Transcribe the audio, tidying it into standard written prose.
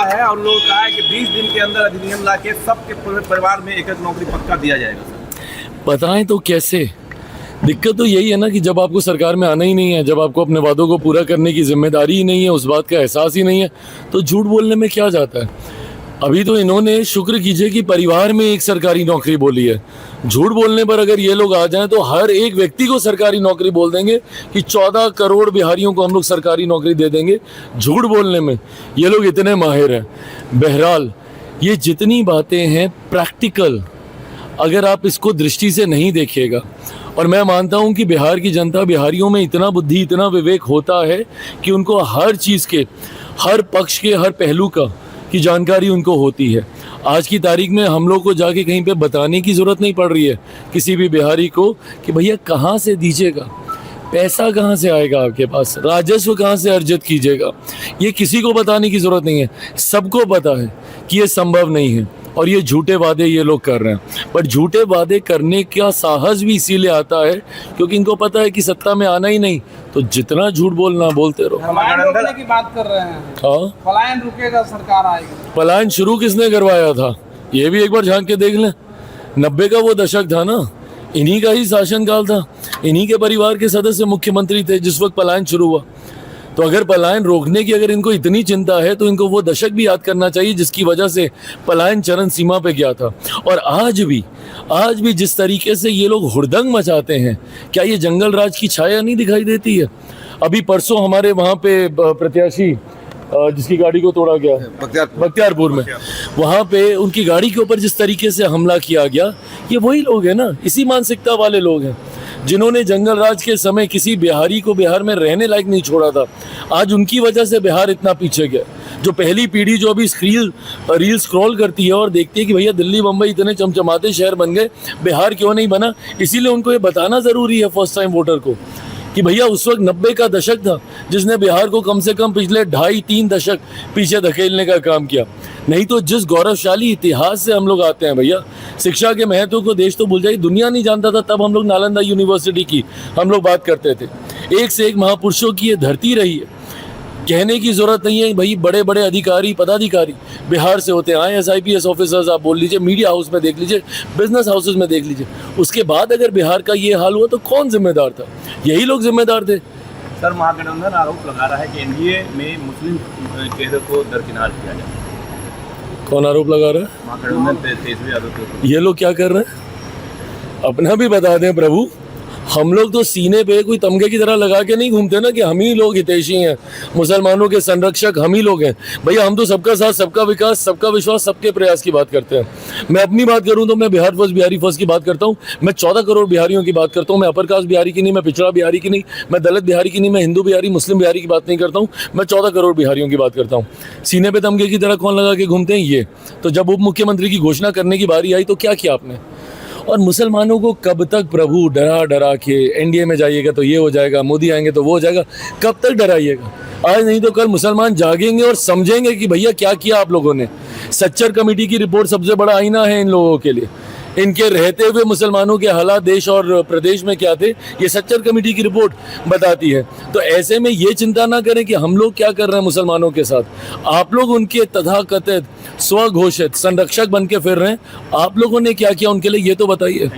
है और लोग कहा है कि 20 दिन के अंदर अधिनियम ला के सबके पूरे परिवार में एक नौकरी पक्का दिया जाएगा। सर बताएं तो कैसे? दिक्कत तो यही है ना कि जब आपको सरकार में आना ही नहीं है, जब आपको अपने वादों को पूरा करने की जिम्मेदारी ही नहीं है, उस बात का एहसास ही नहीं है, तो झूठ बोलने में क्या जाता है। अभी तो इन्होंने शुक्र कीजिए कि परिवार में एक सरकारी नौकरी बोली है। झूठ बोलने पर अगर ये लोग आ जाएं तो हर एक व्यक्ति को सरकारी नौकरी बोल देंगे कि 14 करोड़ बिहारियों को हम लोग सरकारी नौकरी दे देंगे। झूठ बोलने में ये लोग इतने माहिर हैं। बहरहाल ये जितनी बातें हैं प्रैक्टिकल, अगर आप इसको दृष्टि से नहीं देखिएगा, और मैं मानता हूं कि बिहार की जनता, बिहारियों में इतना बुद्धि, इतना विवेक होता है कि उनको हर चीज़ के, हर पक्ष के, हर पहलू का की जानकारी उनको होती है। आज की तारीख में हम लोग को जाके कहीं पे बताने की ज़रूरत नहीं पड़ रही है किसी भी बिहारी को कि भैया कहाँ से दीजिएगा, पैसा कहाँ से आएगा आपके पास, राजस्व कहाँ से अर्जित कीजिएगा। ये किसी को बताने की ज़रूरत नहीं है, सबको पता है कि ये संभव नहीं है और ये झूठे वादे ये लोग कर रहे हैं। पर झूठे वादे करने का साहस भी इसीलिए आता है क्योंकि इनको पता है कि सत्ता में आना ही नहीं, तो जितना झूठ बोलना बोलते रहो। पलायन रोकने की बात कर रहे हैं। हाँ, पलायन रुकेगा, सरकार आएगी। पलायन शुरू किसने करवाया था ये भी एक बार झांक के देख लें। 90 का वो दशक था ना, इन्हीं का ही शासनकाल था, इन्हीं के परिवार के सदस्य मुख्यमंत्री थे जिस वक्त पलायन शुरू हुआ। तो अगर पलायन रोकने की अगर इनको इतनी चिंता है तो इनको वो दशक भी याद करना चाहिए जिसकी वजह से पलायन चरम सीमा पे गया था। और आज भी जिस तरीके से ये लोग हुड़दंग मचाते हैं, क्या ये जंगल राज की छाया नहीं दिखाई देती है? अभी परसों हमारे वहाँ पे प्रत्याशी जिसकी गाड़ी को तोड़ा गया बख्तियारपुर में, वहाँ पे उनकी गाड़ी के ऊपर जिस तरीके से हमला किया गया, ये वही लोग हैं ना, इसी मानसिकता वाले लोग हैं जिन्होंने जंगल राज के समय किसी बिहारी को बिहार में रहने लायक नहीं छोड़ा था। आज उनकी वजह से बिहार इतना पीछे गया। जो पहली पीढ़ी जो अभी रील स्क्रॉल करती है और देखती है कि भैया दिल्ली मुंबई इतने चमचमाते शहर बन गए, बिहार क्यों नहीं बना, इसीलिए उनको ये बताना ज़रूरी है फर्स्ट टाइम वोटर को कि भैया उस वक्त 90 का दशक था जिसने बिहार को कम से कम पिछले 2.5-3 दशक पीछे धकेलने का काम किया। नहीं तो जिस गौरवशाली इतिहास से हम लोग आते हैं भैया, शिक्षा के महत्व को देश तो भूल जाए, दुनिया नहीं जानता था, तब हम लोग नालंदा यूनिवर्सिटी की हम लोग बात करते थे। एक से एक महापुरुषों की ये धरती रही है, कहने की ज़रूरत नहीं है भाई। बड़े बड़े अधिकारी, पदाधिकारी बिहार से होते हैं, IAS IPS ऑफिसर्स आप बोल लीजिए, मीडिया हाउस में देख लीजिए, बिजनेस हाउसेज में देख लीजिए। उसके बाद अगर बिहार का ये हाल हुआ तो कौन जिम्मेदार था? यही लोग जिम्मेदार थे। सर महागठबंधन आरोप लगा रहा है कि NDA में मुस्लिम चेहरे को दरकिनार किया जाए। कौन आरोप लगा रहा है? महागठबंधन तेजस्वी यादव। ये लोग क्या कर रहे हैं अपना भी बता दें प्रभु। हम लोग तो सीने पे कोई तमगे की तरह लगा के नहीं घूमते ना कि हम ही लोग हितैषी हैं, मुसलमानों के संरक्षक हम ही लोग हैं। भैया हम तो सबका साथ, सबका विकास, सबका विश्वास, सबके प्रयास की बात करते हैं। मैं अपनी बात करूं तो मैं बिहार फर्स्ट, बिहारी फर्स्ट की बात करता हूं। मैं 14 करोड़ बिहारियों की बात करता हूं। मैं अपर कास्ट बिहारी की नहीं, मैं पिछड़ा बिहारी की नहीं, मैं दलित बिहारी की नहीं, मैं हिंदू बिहारी, मुस्लिम बिहारी की बात नहीं करता हूँ। मैं 14 करोड़ बिहारियों की बात करता हूँ। सीने पे तमगे की तरह कौन लगा के घूमते हैं ये? तो जब उप मुख्यमंत्री की घोषणा करने की बारी आई तो क्या किया आपने? और मुसलमानों को कब तक प्रभु डरा डरा के NDA में जाइएगा तो ये हो जाएगा, मोदी आएंगे तो वो हो जाएगा, कब तक डराइएगा? आज नहीं तो कल मुसलमान जागेंगे और समझेंगे कि भैया क्या किया आप लोगों ने। सच्चर कमेटी की रिपोर्ट सबसे बड़ा आईना है इन लोगों के लिए। इनके रहते हुए मुसलमानों के हालात देश और प्रदेश में क्या थे, ये सच्चर कमेटी की रिपोर्ट बताती है। तो ऐसे में ये चिंता ना करें कि हम लोग क्या कर रहे हैं मुसलमानों के साथ। आप लोग उनके तथाकथित स्वघोषित संरक्षक बन के फिर रहे हैं। आप लोगों ने क्या किया उनके लिए ये तो बताइए।